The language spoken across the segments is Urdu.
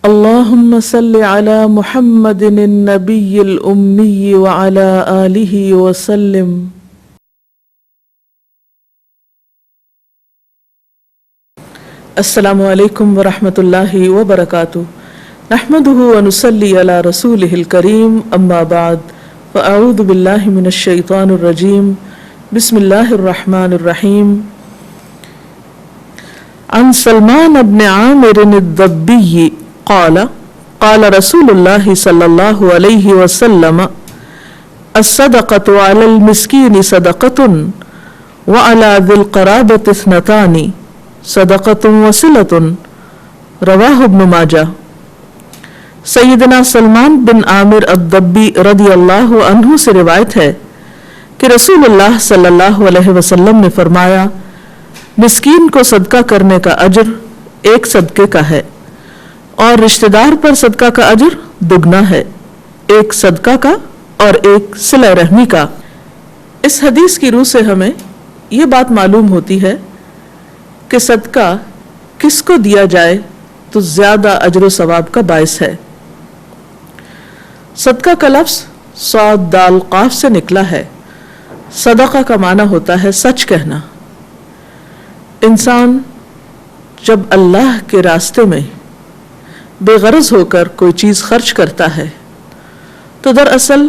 اللهم صل على محمد النبي الأمي وعلى آله وسلم. السلام علیکم ورحمۃ اللہ وبرکاتہ. نحمده ونصلي على رسوله الكريم. اما بعد فاعوذ باللہ من الشیطان الرجیم. بسم اللہ الرحمن الرحیم. عن سلمان بن عامر الضبی قال قال رسول اللہ صلی اللہ علیہ وسلم الصدقة على المسكين صدقة وعلى ذي القرابة اثنتان صدقة وصلة. رواہ ابن ماجہ. سیدنا سلمان بن عامر الضبی رضی اللہ عنہ سے روایت ہے کہ رسول اللہ صلی اللہ علیہ وسلم نے فرمایا، مسکین کو صدقہ کرنے کا اجر ایک صدقے کا ہے اور رشتہ دار پر صدقہ کا اجر دگنا ہے، ایک صدقہ کا اور ایک صلہ رحمی کا. اس حدیث کی روح سے ہمیں یہ بات معلوم ہوتی ہے کہ صدقہ کس کو دیا جائے تو زیادہ اجر و ثواب کا باعث ہے. صدقہ کا لفظ صاد دال قاف سے نکلا ہے. صدقہ کا معنی ہوتا ہے سچ کہنا. انسان جب اللہ کے راستے میں بے غرض ہو کر کوئی چیز خرچ کرتا ہے تو دراصل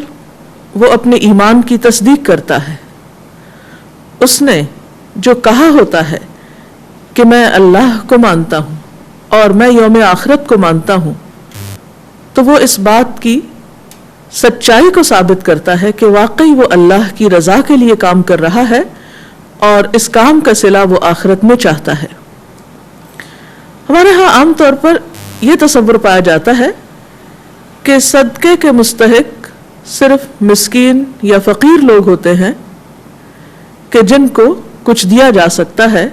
وہ اپنے ایمان کی تصدیق کرتا ہے. اس نے جو کہا ہوتا ہے کہ میں اللہ کو مانتا ہوں اور میں یوم آخرت کو مانتا ہوں، تو وہ اس بات کی سچائی کو ثابت کرتا ہے کہ واقعی وہ اللہ کی رضا کے لیے کام کر رہا ہے اور اس کام کا صلہ وہ آخرت میں چاہتا ہے. ہمارے ہاں عام طور پر یہ تصور پایا جاتا ہے کہ صدقے کے مستحق صرف مسکین یا فقیر لوگ ہوتے ہیں کہ جن کو کچھ دیا جا سکتا ہے.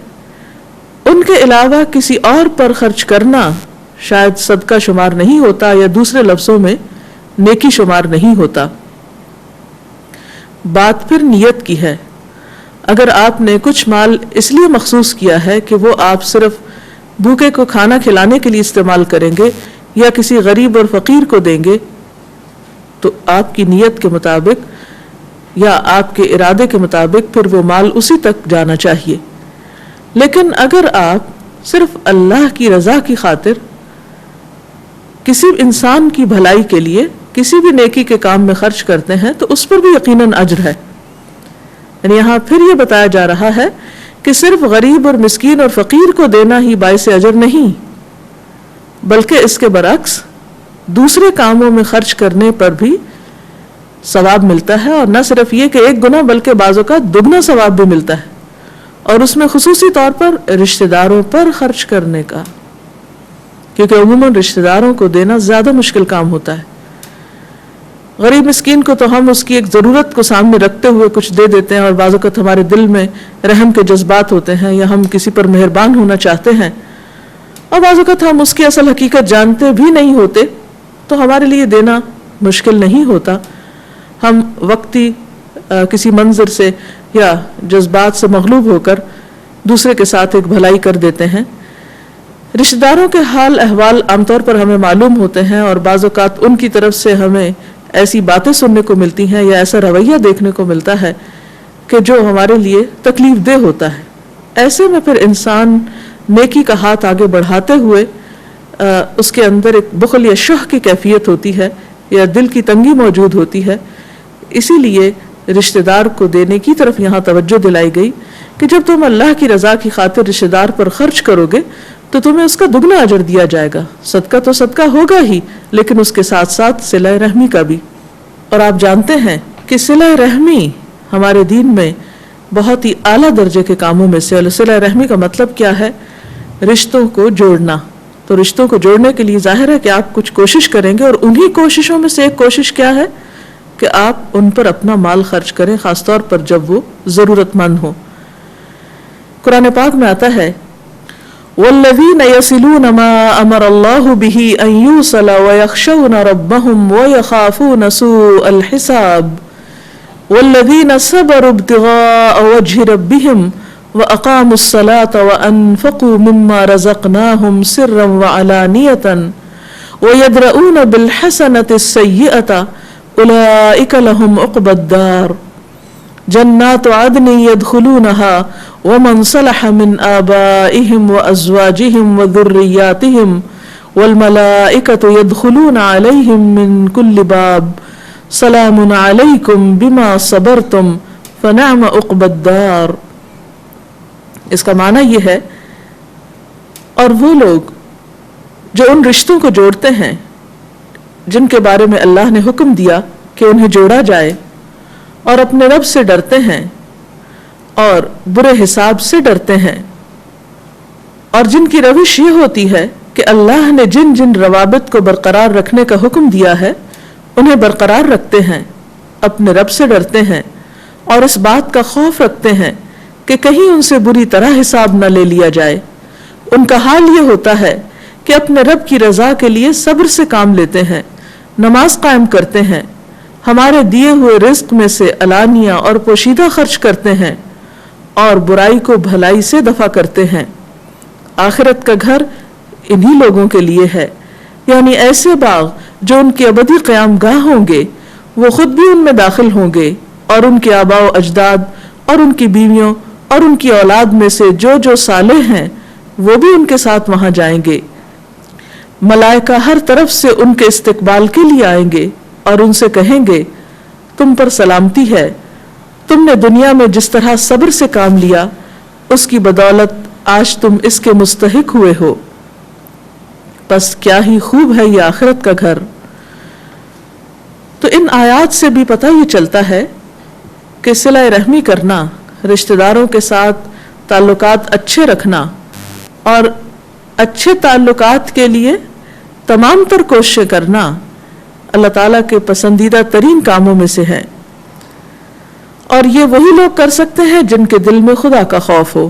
ان کے علاوہ کسی اور پر خرچ کرنا شاید صدقہ شمار نہیں ہوتا، یا دوسرے لفظوں میں نیکی شمار نہیں ہوتا. بات پھر نیت کی ہے. اگر آپ نے کچھ مال اس لیے مخصوص کیا ہے کہ وہ آپ صرف بھوکے کو کھانا کھلانے کے لیے استعمال کریں گے یا کسی غریب اور فقیر کو دیں گے، تو آپ کی نیت کے مطابق یا آپ کے ارادے کے مطابق پھر وہ مال اسی تک جانا چاہیے. لیکن اگر آپ صرف اللہ کی رضا کی خاطر کسی انسان کی بھلائی کے لیے کسی بھی نیکی کے کام میں خرچ کرتے ہیں تو اس پر بھی یقیناً اجر ہے. یعنی یہاں پھر یہ بتایا جا رہا ہے کہ صرف غریب اور مسکین اور فقیر کو دینا ہی باعث اجر نہیں، بلکہ اس کے برعکس دوسرے کاموں میں خرچ کرنے پر بھی ثواب ملتا ہے. اور نہ صرف یہ کہ ایک گنا بلکہ بعضوں کا دگنا ثواب بھی ملتا ہے، اور اس میں خصوصی طور پر رشتہ داروں پر خرچ کرنے کا، کیونکہ عموماً رشتہ داروں کو دینا زیادہ مشکل کام ہوتا ہے. غریب مسکین کو تو ہم اس کی ایک ضرورت کو سامنے رکھتے ہوئے کچھ دے دیتے ہیں، اور بعض اوقات ہمارے دل میں رحم کے جذبات ہوتے ہیں یا ہم کسی پر مہربان ہونا چاہتے ہیں، اور بعض اوقات ہم اس کی اصل حقیقت جانتے بھی نہیں ہوتے، تو ہمارے لیے دینا مشکل نہیں ہوتا. ہم وقتی کسی منظر سے یا جذبات سے مغلوب ہو کر دوسرے کے ساتھ ایک بھلائی کر دیتے ہیں. رشتہ داروں کے حال احوال عام طور پر ہمیں معلوم ہوتے ہیں، اور بعض اوقات ان کی طرف سے ہمیں ایسی باتیں سننے کو ملتی ہیں یا ایسا رویہ دیکھنے کو ملتا ہے کہ جو ہمارے لیے تکلیف دہ ہوتا ہے. ایسے میں پھر انسان نیکی کا ہاتھ آگے بڑھاتے ہوئے اس کے اندر ایک بخل یا شح کی کیفیت ہوتی ہے یا دل کی تنگی موجود ہوتی ہے. اسی لیے رشتہ دار کو دینے کی طرف یہاں توجہ دلائی گئی کہ جب تم اللہ کی رضا کی خاطر رشتہ دار پر خرچ کرو گے تو تمہیں اس کا دگنا اجر دیا جائے گا. صدقہ تو صدقہ ہوگا ہی، لیکن اس کے ساتھ ساتھ صلہ رحمی کا بھی. اور آپ جانتے ہیں کہ صلہ رحمی ہمارے دین میں بہت ہی اعلیٰ درجے کے کاموں میں سے. صلہ رحمی کا مطلب کیا ہے؟ رشتوں کو جوڑنا. تو رشتوں کو جوڑنے کے لیے ظاہر ہے کہ آپ کچھ کوشش کریں گے، اور انہی کوششوں میں سے ایک کوشش کیا ہے کہ آپ ان پر اپنا مال خرچ کریں، خاص طور پر جب وہ ضرورت مند ہو. قرآن پاک میں آتا ہے والذین یصلون ما امر اللہ بہ ان یوصل ویخشون ربهم ویخافون سوء الحساب والذین صبروا ابتغاء وجہ ربهم وَأَقَامُوا الصَّلَاةَ وَأَنفَقُوا مِمَّا رَزَقْنَاهُمْ سِرًّا وَعَلَانِيَةً وَيَدْرَؤُونَ بِالْحَسَنَةِ السَّيِّئَةَ أُولَئِكَ لَهُمْ عُقْبَى الدَّارِ جَنَّاتُ عَدْنٍ يَدْخُلُونَهَا وَمَنْ صَلَحَ مِنْ آبَائِهِمْ وَأَزْوَاجِهِمْ وَذُرِّيَّاتِهِمْ وَالْمَلَائِكَةُ يَدْخُلُونَ عَلَيْهِمْ مِنْ كُلِّ بَابٍ سَلَامٌ عَلَيْكُمْ بِمَا صَبَرْتُمْ فَنِعْمَ عُقْبَى الدَّارِ۔ اس کا معنی یہ ہے، اور وہ لوگ جو ان رشتوں کو جوڑتے ہیں جن کے بارے میں اللہ نے حکم دیا کہ انہیں جوڑا جائے، اور اپنے رب سے ڈرتے ہیں اور برے حساب سے ڈرتے ہیں، اور جن کی روش یہ ہوتی ہے کہ اللہ نے جن جن روابط کو برقرار رکھنے کا حکم دیا ہے انہیں برقرار رکھتے ہیں، اپنے رب سے ڈرتے ہیں اور اس بات کا خوف رکھتے ہیں کہ کہیں ان سے بری طرح حساب نہ لے لیا جائے۔ ان کا حال یہ ہوتا ہے کہ اپنے رب کی رضا کے لیے صبر سے کام لیتے ہیں، نماز قائم کرتے ہیں، ہمارے دیے ہوئے رزق میں سے علانیہ اور پوشیدہ خرچ کرتے ہیں، اور برائی کو بھلائی سے دفع کرتے ہیں۔ آخرت کا گھر انہی لوگوں کے لیے ہے، یعنی ایسے باغ جو ان کی ابدی قیام گاہ ہوں گے، وہ خود بھی ان میں داخل ہوں گے، اور ان کے آباء و اجداد اور ان کی بیویوں اور ان کی اولاد میں سے جو جو صالح ہیں وہ بھی ان کے ساتھ وہاں جائیں گے۔ ملائکہ ہر طرف سے ان کے استقبال کے لیے آئیں گے اور ان سے کہیں گے تم پر سلامتی ہے، تم نے دنیا میں جس طرح صبر سے کام لیا اس کی بدولت آج تم اس کے مستحق ہوئے ہو، بس کیا ہی خوب ہے یہ آخرت کا گھر۔ تو ان آیات سے بھی پتہ یہ چلتا ہے کہ صلہ رحمی کرنا، رشتہ داروں کے ساتھ تعلقات اچھے رکھنا اور اچھے تعلقات کے لیے تمام تر کوششیں کرنا اللہ تعالیٰ کے پسندیدہ ترین کاموں میں سے ہے، اور یہ وہی لوگ کر سکتے ہیں جن کے دل میں خدا کا خوف ہو،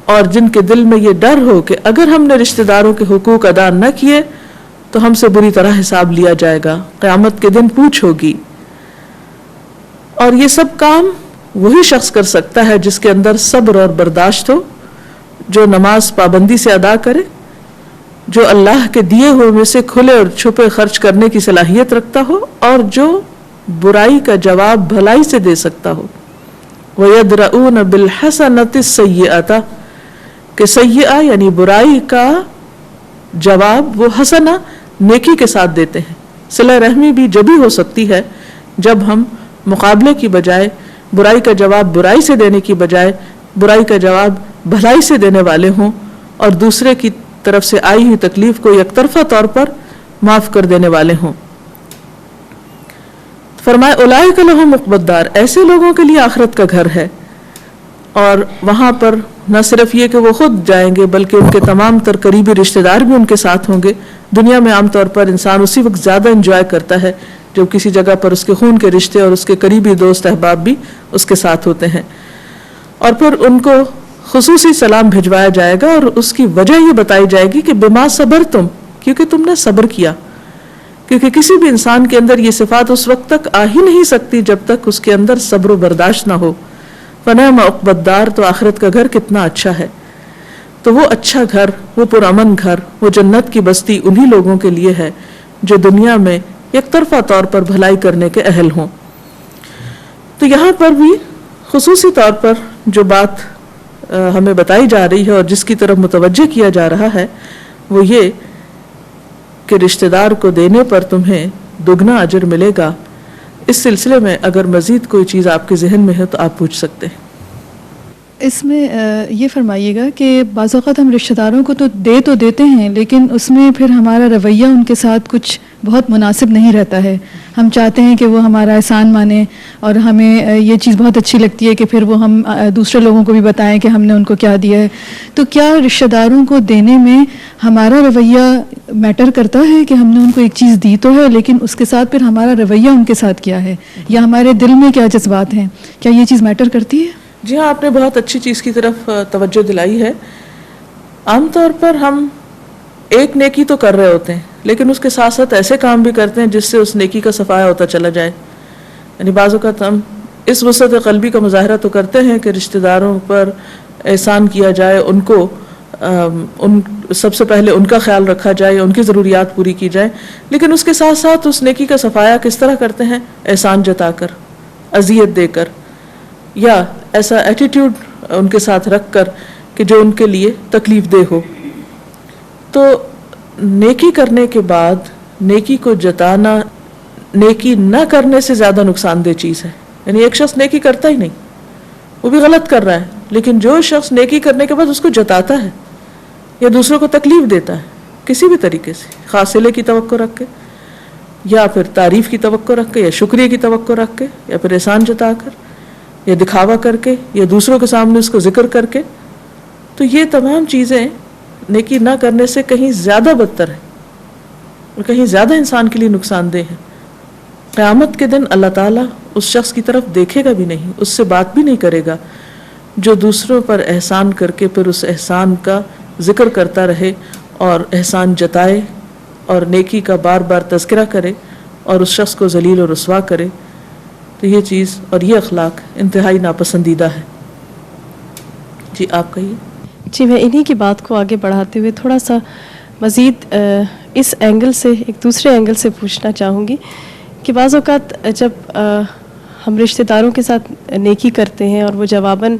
اور جن کے دل میں یہ ڈر ہو کہ اگر ہم نے رشتہ داروں کے حقوق ادا نہ کیے تو ہم سے بری طرح حساب لیا جائے گا، قیامت کے دن پوچھ ہوگی۔ اور یہ سب کام وہی شخص کر سکتا ہے جس کے اندر صبر اور برداشت ہو، جو نماز پابندی سے ادا کرے، جو اللہ کے دیے ہوئے میں سے کھلے اور چھپے خرچ کرنے کی صلاحیت رکھتا ہو، اور جو برائی کا جواب بھلائی سے دے سکتا ہو۔ وَيَدْرَؤُونَ بِالْحَسَنَةِ السَّيِّئَةَ کہ سیئہ یعنی برائی کا جواب وہ حسنہ نیکی کے ساتھ دیتے ہیں۔ صلہ رحمی بھی جبھی ہو سکتی ہے جب ہم مقابلے کی بجائے برائی کا جواب برائی سے دینے کی بجائے برائی کا جواب بھلائی سے دینے والے ہوں، اور دوسرے کی طرف سے آئی ہوئی تکلیف کو یک طرفہ طور پر معاف کر دینے والے ہوں۔ فرمائے اولئک لہم عقبی الدار، ایسے لوگوں کے لیے آخرت کا گھر ہے، اور وہاں پر نہ صرف یہ کہ وہ خود جائیں گے بلکہ ان کے تمام تر قریبی رشتہ دار بھی ان کے ساتھ ہوں گے۔ دنیا میں عام طور پر انسان اسی وقت زیادہ انجوائے کرتا ہے جب کسی جگہ پر اس کے خون کے رشتے اور اس کے قریبی دوست احباب بھی اس کے ساتھ ہوتے ہیں، اور پھر ان کو خصوصی سلام بھجوایا جائے گا، اور اس کی وجہ یہ بتائی جائے گی کہ بما صبرتم، کیونکہ تم نے صبر کیا، کیونکہ کسی بھی انسان کے اندر یہ صفات اس وقت تک آ ہی نہیں سکتی جب تک اس کے اندر صبر و برداشت نہ ہو۔ فنعم عقبی الدار، تو آخرت کا گھر کتنا اچھا ہے۔ تو وہ اچھا گھر، وہ پرامن گھر، وہ جنت کی بستی انہی لوگوں کے لیے ہے جو دنیا میں یک طرفہ طور پر بھلائی کرنے کے اہل ہوں۔ تو یہاں پر بھی خصوصی طور پر جو بات ہمیں بتائی جا رہی ہے اور جس کی طرف متوجہ کیا جا رہا ہے وہ یہ کہ رشتہ دار کو دینے پر تمہیں دگنا اجر ملے گا۔ اس سلسلے میں اگر مزید کوئی چیز آپ کے ذہن میں ہے تو آپ پوچھ سکتے ہیں۔ اس میں یہ فرمائیے گا کہ بعض اوقات ہم رشتہ داروں کو تو دیتے ہیں، لیکن اس میں پھر ہمارا رویہ ان کے ساتھ کچھ بہت مناسب نہیں رہتا ہے۔ ہم چاہتے ہیں کہ وہ ہمارا احسان مانیں، اور ہمیں یہ چیز بہت اچھی لگتی ہے کہ پھر وہ ہم دوسرے لوگوں کو بھی بتائیں کہ ہم نے ان کو کیا دیا ہے۔ تو کیا رشتہ داروں کو دینے میں ہمارا رویہ میٹر کرتا ہے کہ ہم نے ان کو ایک چیز دی تو ہے، لیکن اس کے ساتھ پھر ہمارا رویہ ان کے ساتھ کیا ہے، یا ہمارے دل میں کیا جذبات ہیں، کیا یہ چیز میٹر کرتی ہے؟ جی ہاں، آپ نے بہت اچھی چیز کی طرف توجہ دلائی ہے۔ عام طور پر ہم ایک نیکی تو کر رہے ہوتے ہیں، لیکن اس کے ساتھ ساتھ ایسے کام بھی کرتے ہیں جس سے اس نیکی کا صفایا ہوتا چلا جائے۔ یعنی بعض اوقات ہم اس وسعت قلبی کا مظاہرہ تو کرتے ہیں کہ رشتہ داروں پر احسان کیا جائے، ان کو سب سے پہلے ان کا خیال رکھا جائے، ان کی ضروریات پوری کی جائے، لیکن اس کے ساتھ ساتھ اس نیکی کا صفایا کس طرح کرتے ہیں؟ احسان جتا کر، اذیت دے کر، یا ایسا ایٹیٹیوڈ ان کے ساتھ رکھ کر کہ جو ان کے لیے تکلیف دہ ہو۔ تو نیکی کرنے کے بعد نیکی کو جتانا نیکی نہ کرنے سے زیادہ نقصان دہ چیز ہے۔ یعنی ایک شخص نیکی کرتا ہی نہیں، وہ بھی غلط کر رہا ہے، لیکن جو شخص نیکی کرنے کے بعد اس کو جتاتا ہے یا دوسروں کو تکلیف دیتا ہے کسی بھی طریقے سے، خاص صلے کی توقع رکھ کے، یا پھر تعریف کی توقع رکھ کے، یا شکریہ کی توقع رکھ کے، یا پھر احسان جتا کر، یا دکھاوا کر کے، یا دوسروں کے سامنے اس کو ذکر کر کے، تو یہ تمام چیزیں نیکی نہ کرنے سے کہیں زیادہ بدتر ہیں اور کہیں زیادہ انسان کے لیے نقصان دہ ہیں۔ قیامت کے دن اللہ تعالیٰ اس شخص کی طرف دیکھے گا بھی نہیں، اس سے بات بھی نہیں کرے گا جو دوسروں پر احسان کر کے پھر اس احسان کا ذکر کرتا رہے اور احسان جتائے اور نیکی کا بار بار تذکرہ کرے اور اس شخص کو ذلیل و رسوا کرے۔ تو یہ چیز اور یہ اخلاق انتہائی ناپسندیدہ ہے۔ جی آپ کہیے۔ جی میں انہی کی بات کو آگے بڑھاتے ہوئے تھوڑا سا مزید اس اینگل سے ایک دوسرے اینگل سے پوچھنا چاہوں گی کہ بعض اوقات جب ہم رشتہ داروں کے ساتھ نیکی کرتے ہیں اور وہ جواباً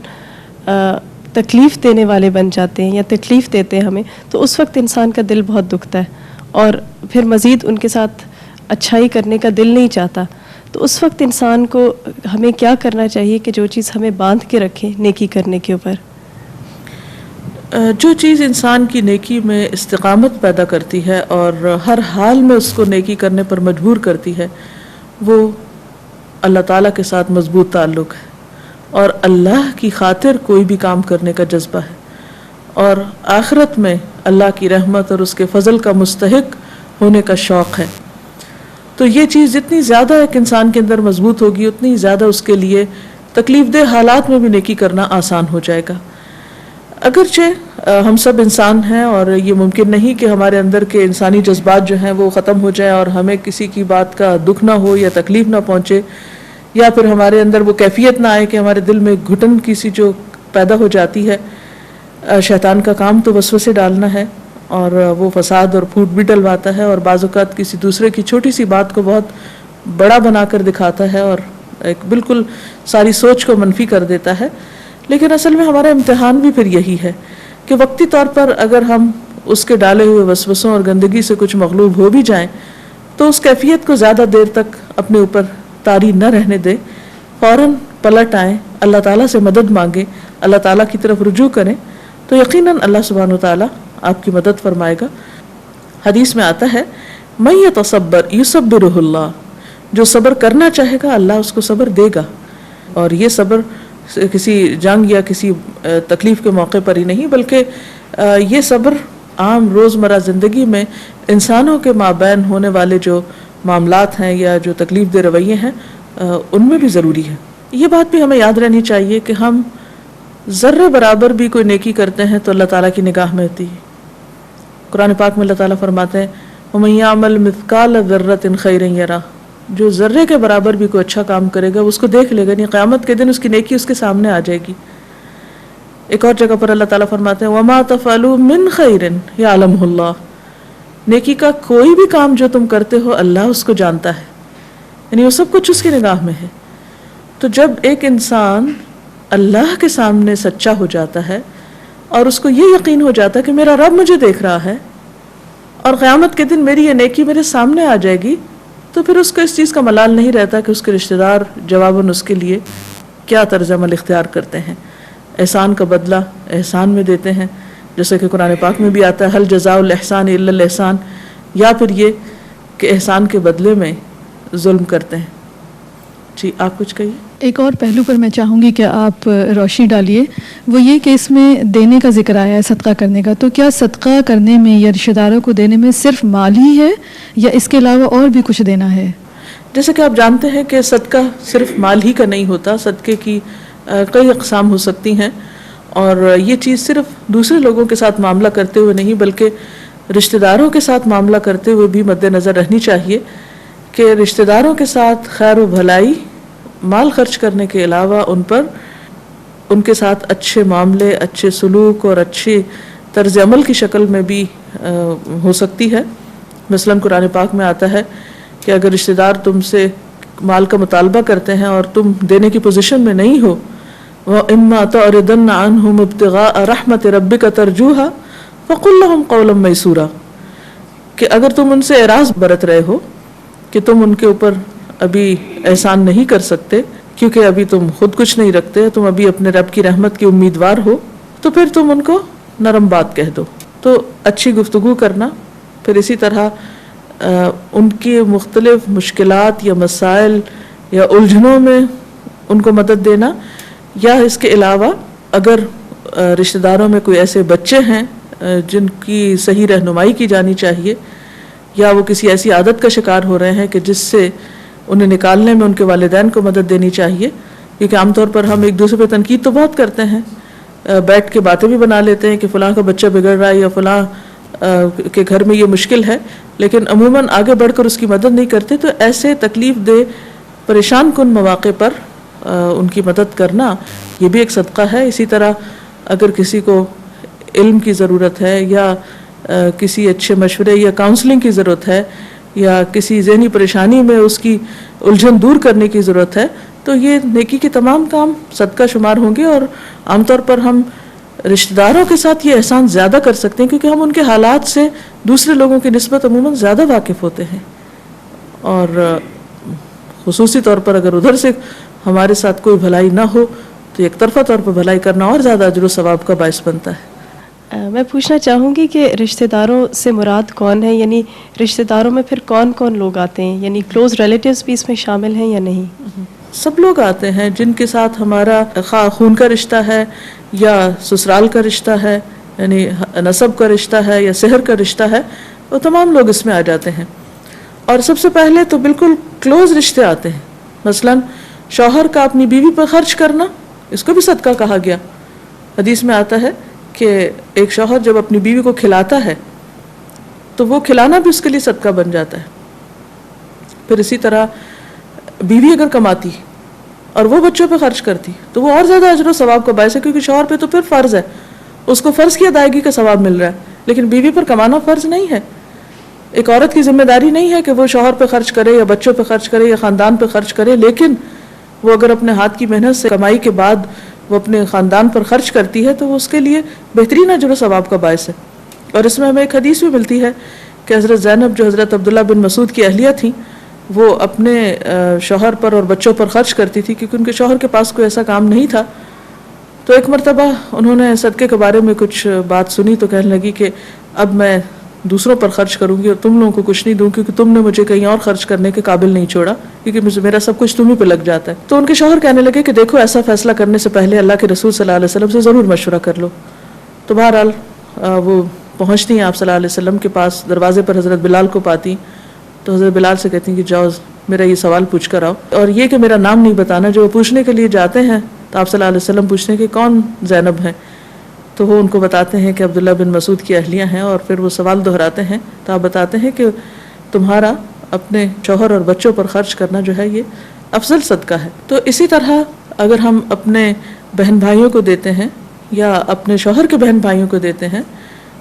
تکلیف دینے والے بن جاتے ہیں یا تکلیف دیتے ہیں ہمیں، تو اس وقت انسان کا دل بہت دکھتا ہے اور پھر مزید ان کے ساتھ اچھائی کرنے کا دل نہیں چاہتا۔ تو اس وقت انسان کو ہمیں کیا کرنا چاہیے کہ جو چیز ہمیں باندھ کے رکھے نیکی کرنے کے اوپر؟ جو چیز انسان کی نیکی میں استقامت پیدا کرتی ہے اور ہر حال میں اس کو نیکی کرنے پر مجبور کرتی ہے، وہ اللہ تعالیٰ کے ساتھ مضبوط تعلق ہے اور اللہ کی خاطر کوئی بھی کام کرنے کا جذبہ ہے، اور آخرت میں اللہ کی رحمت اور اس کے فضل کا مستحق ہونے کا شوق ہے۔ تو یہ چیز جتنی زیادہ ایک انسان کے اندر مضبوط ہوگی، اتنی زیادہ اس کے لیے تکلیف دہ حالات میں بھی نیکی کرنا آسان ہو جائے گا۔ اگرچہ ہم سب انسان ہیں اور یہ ممکن نہیں کہ ہمارے اندر کے انسانی جذبات جو ہیں وہ ختم ہو جائیں اور ہمیں کسی کی بات کا دکھ نہ ہو یا تکلیف نہ پہنچے، یا پھر ہمارے اندر وہ کیفیت نہ آئے کہ ہمارے دل میں گھٹن کسی جو پیدا ہو جاتی ہے۔ شیطان کا کام تو وسوسے ڈالنا ہے اور وہ فساد اور پھوٹ بھی ڈلواتا ہے، اور بعض اوقات کسی دوسرے کی چھوٹی سی بات کو بہت بڑا بنا کر دکھاتا ہے اور ایک بالکل ساری سوچ کو منفی کر دیتا ہے۔ لیکن اصل میں ہمارا امتحان بھی پھر یہی ہے کہ وقتی طور پر اگر ہم اس کے ڈالے ہوئے وسوسوں اور گندگی سے کچھ مغلوب ہو بھی جائیں تو اس کیفیت کو زیادہ دیر تک اپنے اوپر طاری نہ رہنے دیں، فوراً پلٹ آئیں، اللہ تعالیٰ سے مدد مانگیں، اللہ تعالیٰ کی طرف رجوع کریں، تو یقیناً اللہ سبحانہ وتعالیٰ آپ کی مدد فرمائے گا۔ حدیث میں آتا ہے من یتصبر یصبرہ اللہ، جو صبر کرنا چاہے گا اللہ اس کو صبر دے گا۔ اور یہ صبر کسی جنگ یا کسی تکلیف کے موقع پر ہی نہیں، بلکہ یہ صبر عام روزمرہ زندگی میں انسانوں کے مابین ہونے والے جو معاملات ہیں یا جو تکلیف دہ رویے ہیں ان میں بھی ضروری ہے۔ یہ بات بھی ہمیں یاد رہنی چاہیے کہ ہم ذرے برابر بھی کوئی نیکی کرتے ہیں تو اللہ تعالیٰ کی نگاہ میں ہوتی ہے۔ قرآن پاک میں اللہ تعالیٰ فرماتے ہیں وَمَن يَعْمَلْ مِثْقَالَ ذَرَّةٍ خَيْرًا يَرَهُ، جو ذرے کے برابر بھی کوئی اچھا کام کرے گا وہ اس کو دیکھ لے گا، یعنی قیامت کے دن اس کی نیکی اس کے سامنے آ جائے گی۔ ایک اور جگہ پر اللہ تعالیٰ فرماتے ہیں وَمَا تَفْعَلُوا مِنْ خَيْرٍ يَعْلَمْهُ اللَّهُ، نیکی کا کوئی بھی کام جو تم کرتے ہو اللہ اس کو جانتا ہے، یعنی وہ سب کچھ اس کی نگاہ میں ہے۔ تو جب ایک انسان اللہ کے سامنے سچا ہو جاتا ہے اور اس کو یہ یقین ہو جاتا ہے کہ میرا رب مجھے دیکھ رہا ہے اور قیامت کے دن میری یہ نیکی میرے سامنے آ جائے گی، تو پھر اس کو اس چیز کا ملال نہیں رہتا کہ اس کے رشتہ دار جواباً اس کے لیے کیا طرز عمل اختیار کرتے ہیں۔ احسان کا بدلہ احسان میں دیتے ہیں، جیسے کہ قرآن پاک میں بھی آتا ہے حل جزاء الاحسان الا الاحسان، یا پھر یہ کہ احسان کے بدلے میں ظلم کرتے ہیں۔ جی آپ کچھ کہیے۔ ایک اور پہلو پر میں چاہوں گی کہ آپ روشنی ڈالیے، وہ یہ کہ اس میں دینے کا ذکر آیا ہے، صدقہ کرنے کا، تو کیا صدقہ کرنے میں یا رشتہ داروں کو دینے میں صرف مال ہی ہے یا اس کے علاوہ اور بھی کچھ دینا ہے؟ جیسے کہ آپ جانتے ہیں کہ صدقہ صرف مال ہی کا نہیں ہوتا، صدقے کی کئی اقسام ہو سکتی ہیں، اور یہ چیز صرف دوسرے لوگوں کے ساتھ معاملہ کرتے ہوئے نہیں بلکہ رشتہ داروں کے ساتھ معاملہ کرتے ہوئے بھی مد نظر رہنی چاہیے کہ رشتہ داروں کے ساتھ خیر و بھلائی مال خرچ کرنے کے علاوہ ان پر ان کے ساتھ اچھے معاملے، اچھے سلوک اور اچھے طرز عمل کی شکل میں بھی ہو سکتی ہے. مثلاً قرآن پاک میں آتا ہے کہ اگر رشتہ دار تم سے مال کا مطالبہ کرتے ہیں اور تم دینے کی پوزیشن میں نہیں ہو، وَإِمَّا تَعْرِضَنَّ عَنْهُمُ ابْتِغَاءَ رَحْمَةِ رَبِّكَ تَرْجُوهَا فَقُلْ لَهُمْ قَوْلًا مَيْسُورًا، کہ اگر تم ان سے اعراض برت رہے ہو کہ تم ان کے اوپر ابھی احسان نہیں کر سکتے کیونکہ ابھی تم خود کچھ نہیں رکھتے، تم ابھی اپنے رب کی رحمت کی امیدوار ہو، تو پھر تم ان کو نرم بات کہہ دو. تو اچھی گفتگو کرنا، پھر اسی طرح ان کی مختلف مشکلات یا مسائل یا الجھنوں میں ان کو مدد دینا. یا اس کے علاوہ اگر رشتہ داروں میں کوئی ایسے بچے ہیں جن کی صحیح رہنمائی کی جانی چاہیے، یا وہ کسی ایسی عادت کا شکار ہو رہے ہیں کہ جس سے انہیں نکالنے میں ان کے والدین کو مدد دینی چاہیے، کیونکہ عام طور پر ہم ایک دوسرے پہ تنقید تو بہت کرتے ہیں، بیٹھ کے باتیں بھی بنا لیتے ہیں کہ فلاں کا بچہ بگڑ رہا ہے یا فلاں کے گھر میں یہ مشکل ہے، لیکن عموماً آگے بڑھ کر اس کی مدد نہیں کرتے. تو ایسے تکلیف دہ پریشان کن مواقع پر ان کی مدد کرنا یہ بھی ایک صدقہ ہے. اسی طرح اگر کسی کو علم کی ضرورت ہے یا کسی اچھے مشورے یا کاؤنسلنگ کی ضرورت ہے یا کسی ذہنی پریشانی میں اس کی الجھن دور کرنے کی ضرورت ہے، تو یہ نیکی کے تمام کام صدقہ شمار ہوں گے. اور عام طور پر ہم رشتہ داروں کے ساتھ یہ احسان زیادہ کر سکتے ہیں کیونکہ ہم ان کے حالات سے دوسرے لوگوں کی نسبت عموماً زیادہ واقف ہوتے ہیں، اور خصوصی طور پر اگر ادھر سے ہمارے ساتھ کوئی بھلائی نہ ہو تو ایک طرفہ طور پر بھلائی کرنا اور زیادہ اجر و ثواب کا باعث بنتا ہے. میں پوچھنا چاہوں گی کہ رشتہ داروں سے مراد کون ہے، یعنی رشتہ داروں میں پھر کون کون لوگ آتے ہیں، یعنی کلوز ریلیٹیوز بھی اس میں شامل ہیں یا نہیں؟ سب لوگ آتے ہیں جن کے ساتھ ہمارا خون کا رشتہ ہے یا سسرال کا رشتہ ہے، یعنی نسب کا رشتہ ہے یا سحر کا رشتہ ہے، وہ تمام لوگ اس میں آ جاتے ہیں. اور سب سے پہلے تو بالکل کلوز رشتے آتے ہیں. مثلاً شوہر کا اپنی بیوی پر خرچ کرنا، اس کو بھی صدقہ کہا گیا. حدیث میں آتا ہے کہ ایک شوہر جب اپنی بیوی کو کھلاتا ہے تو وہ کھلانا بھی اس کے لیے صدقہ بن جاتا ہے. پھر اسی طرح بیوی اگر کماتی اور وہ بچوں پہ خرچ کرتی تو وہ اور زیادہ اجر و ثواب کا باعث ہے، کیونکہ شوہر پہ تو پھر فرض ہے، اس کو فرض کی ادائیگی کا ثواب مل رہا ہے، لیکن بیوی پر کمانا فرض نہیں ہے. ایک عورت کی ذمہ داری نہیں ہے کہ وہ شوہر پہ خرچ کرے یا بچوں پہ خرچ کرے یا خاندان پہ خرچ کرے، لیکن وہ اگر اپنے ہاتھ کی محنت سے کمائی کے بعد وہ اپنے خاندان پر خرچ کرتی ہے تو وہ اس کے لیے بہترین اجر و ثواب کا باعث ہے. اور اس میں ہمیں ایک حدیث بھی ملتی ہے کہ حضرت زینب جو حضرت عبداللہ بن مسعود کی اہلیہ تھیں، وہ اپنے شوہر پر اور بچوں پر خرچ کرتی تھی کیونکہ ان کے شوہر کے پاس کوئی ایسا کام نہیں تھا. تو ایک مرتبہ انہوں نے صدقے کے بارے میں کچھ بات سنی تو کہنے لگی کہ اب میں دوسروں پر خرچ کروں گی اور تم لوگوں کو کچھ نہیں دوں کیونکہ تم نے مجھے کہیں اور خرچ کرنے کے قابل نہیں چھوڑا، کیونکہ میرا سب کچھ تمہیں پہ لگ جاتا ہے. تو ان کے شوہر کہنے لگے کہ دیکھو ایسا فیصلہ کرنے سے پہلے اللہ کے رسول صلی اللہ علیہ وسلم سے ضرور مشورہ کر لو. تو بہرحال وہ پہنچتی ہیں آپ صلی اللہ علیہ وسلم کے پاس، دروازے پر حضرت بلال کو پاتی تو حضرت بلال سے کہتی ہیں کہ جاؤ میرا یہ سوال پوچھ کر آؤ، اور یہ کہ میرا نام نہیں بتانا. جو وہ پوچھنے کے لیے جاتے ہیں تو آپ صلی اللہ علیہ وسلم پوچھتے ہیں کہ کون زینب ہیں، تو وہ ان کو بتاتے ہیں کہ عبداللہ بن مسعود کی اہلیہ ہیں، اور پھر وہ سوال دہراتے ہیں تو آپ بتاتے ہیں کہ تمہارا اپنے شوہر اور بچوں پر خرچ کرنا جو ہے یہ افضل صدقہ ہے. تو اسی طرح اگر ہم اپنے بہن بھائیوں کو دیتے ہیں یا اپنے شوہر کے بہن بھائیوں کو دیتے ہیں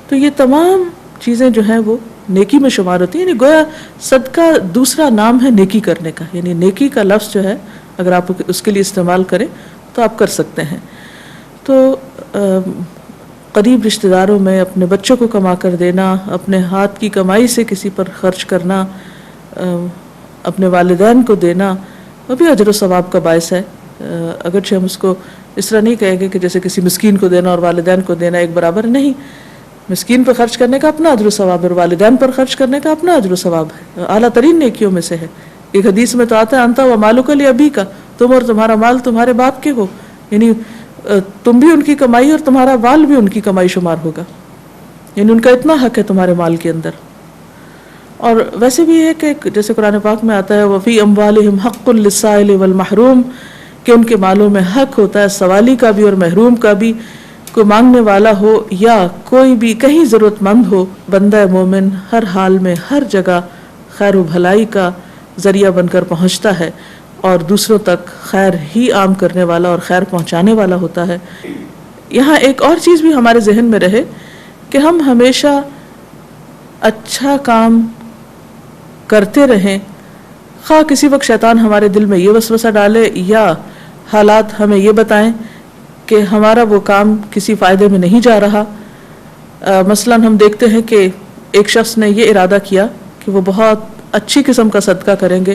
تو یہ تمام چیزیں جو ہیں وہ نیکی میں شمار ہوتی ہیں. یعنی گویا صدقہ دوسرا نام ہے نیکی کرنے کا، یعنی نیکی کا لفظ جو ہے اگر آپ اس کے لیے استعمال کریں تو آپ کر سکتے ہیں. تو قریب رشتہ داروں میں اپنے بچوں کو کما کر دینا، اپنے ہاتھ کی کمائی سے کسی پر خرچ کرنا، اپنے والدین کو دینا، وہ بھی اجر و ثواب کا باعث ہے. اگرچہ ہم اس کو اس طرح نہیں کہیں گے کہ جیسے کسی مسکین کو دینا اور والدین کو دینا ایک برابر نہیں. مسکین پر خرچ کرنے کا اپنا اجر و ثواب ہے اور والدین پر خرچ کرنے کا اپنا اجر و ثواب ہے. اعلیٰ ترین نیکیوں میں سے ہے. ایک حدیث میں تو آتا ہے انت و مالک لابیک کا، تم اور تمہارا مال تمہارے باپ کے ہو، یعنی تم بھی ان کی کمائی اور تمہارا مال بھی ان کی کمائی شمار ہوگا، یعنی ان کا اتنا حق ہے تمہارے مال کے اندر. اور ویسے بھی ہے کہ جیسے قرآن پاک میں آتا ہے وفی اموالہم حق للسائل والمحروم، کہ ان کے مالوں میں حق ہوتا ہے سوالی کا بھی اور محروم کا بھی. کوئی مانگنے والا ہو یا کوئی بھی کہیں ضرورت مند ہو، بندہ مومن ہر حال میں ہر جگہ خیر و بھلائی کا ذریعہ بن کر پہنچتا ہے. اور دوسروں تک خیر ہی عام کرنے والا اور خیر پہنچانے والا ہوتا ہے۔ یہاں ایک اور چیز بھی ہمارے ذہن میں رہے کہ ہم ہمیشہ اچھا کام کرتے رہیں، خواہ کسی وقت شیطان ہمارے دل میں یہ وسوسہ ڈالے یا حالات ہمیں یہ بتائیں کہ ہمارا وہ کام کسی فائدے میں نہیں جا رہا۔ مثلا ہم دیکھتے ہیں کہ ایک شخص نے یہ ارادہ کیا کہ وہ بہت اچھی قسم کا صدقہ کریں گے،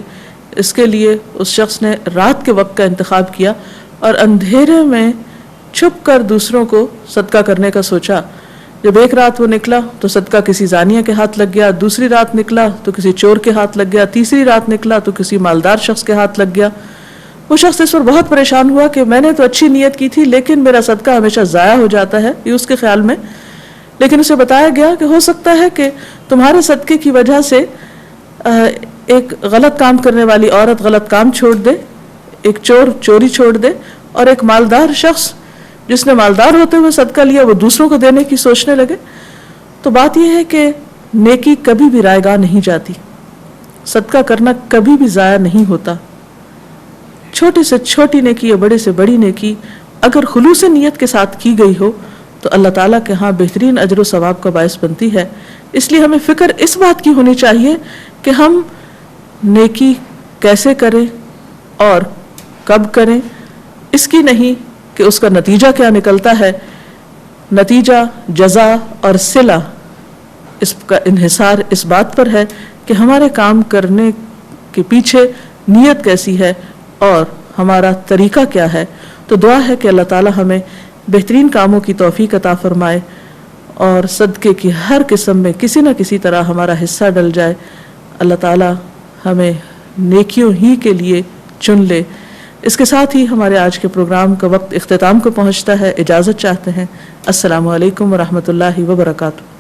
اس کے لیے اس شخص نے رات کے وقت کا انتخاب کیا اور اندھیرے میں چھپ کر دوسروں کو صدقہ کرنے کا سوچا۔ جب ایک رات وہ نکلا تو صدقہ کسی زانیہ کے ہاتھ لگ گیا، دوسری رات نکلا تو کسی چور کے ہاتھ لگ گیا، تیسری رات نکلا تو کسی مالدار شخص کے ہاتھ لگ گیا۔ وہ شخص اس پر بہت پریشان ہوا کہ میں نے تو اچھی نیت کی تھی لیکن میرا صدقہ ہمیشہ ضائع ہو جاتا ہے، یہ اس کے خیال میں۔ لیکن اسے بتایا گیا کہ ہو سکتا ہے کہ تمہارے صدقے کی وجہ سے ایک غلط کام کرنے والی عورت غلط کام چھوڑ دے، ایک چور چوری چھوڑ دے، اور ایک مالدار شخص جس نے مالدار ہوتے ہوئے صدقہ لیا وہ دوسروں کو دینے کی سوچنے لگے۔ تو بات یہ ہے کہ نیکی کبھی بھی رائے گاہ نہیں جاتی، صدقہ کرنا کبھی بھی ضائع نہیں ہوتا۔ چھوٹی سے چھوٹی نیکی یا بڑے سے بڑی نیکی اگر خلوص نیت کے ساتھ کی گئی ہو تو اللہ تعالیٰ کے ہاں بہترین اجر و ثواب کا باعث بنتی ہے۔ اس لیے ہمیں فکر اس بات کی ہونی چاہیے کہ ہم نیکی کیسے کریں اور کب کریں، اس کی نہیں کہ اس کا نتیجہ کیا نکلتا ہے۔ نتیجہ، جزا اور صلہ، اس کا انحصار اس بات پر ہے کہ ہمارے کام کرنے کے پیچھے نیت کیسی ہے اور ہمارا طریقہ کیا ہے۔ تو دعا ہے کہ اللہ تعالی ہمیں بہترین کاموں کی توفیق عطا فرمائے اور صدقے کی ہر قسم میں کسی نہ کسی طرح ہمارا حصہ ڈل جائے۔ اللہ تعالی ہمیں نیکیوں ہی کے لیے چن لے۔ اس کے ساتھ ہی ہمارے آج کے پروگرام کا وقت اختتام کو پہنچتا ہے۔ اجازت چاہتے ہیں۔ السلام علیکم ورحمۃ اللہ وبرکاتہ۔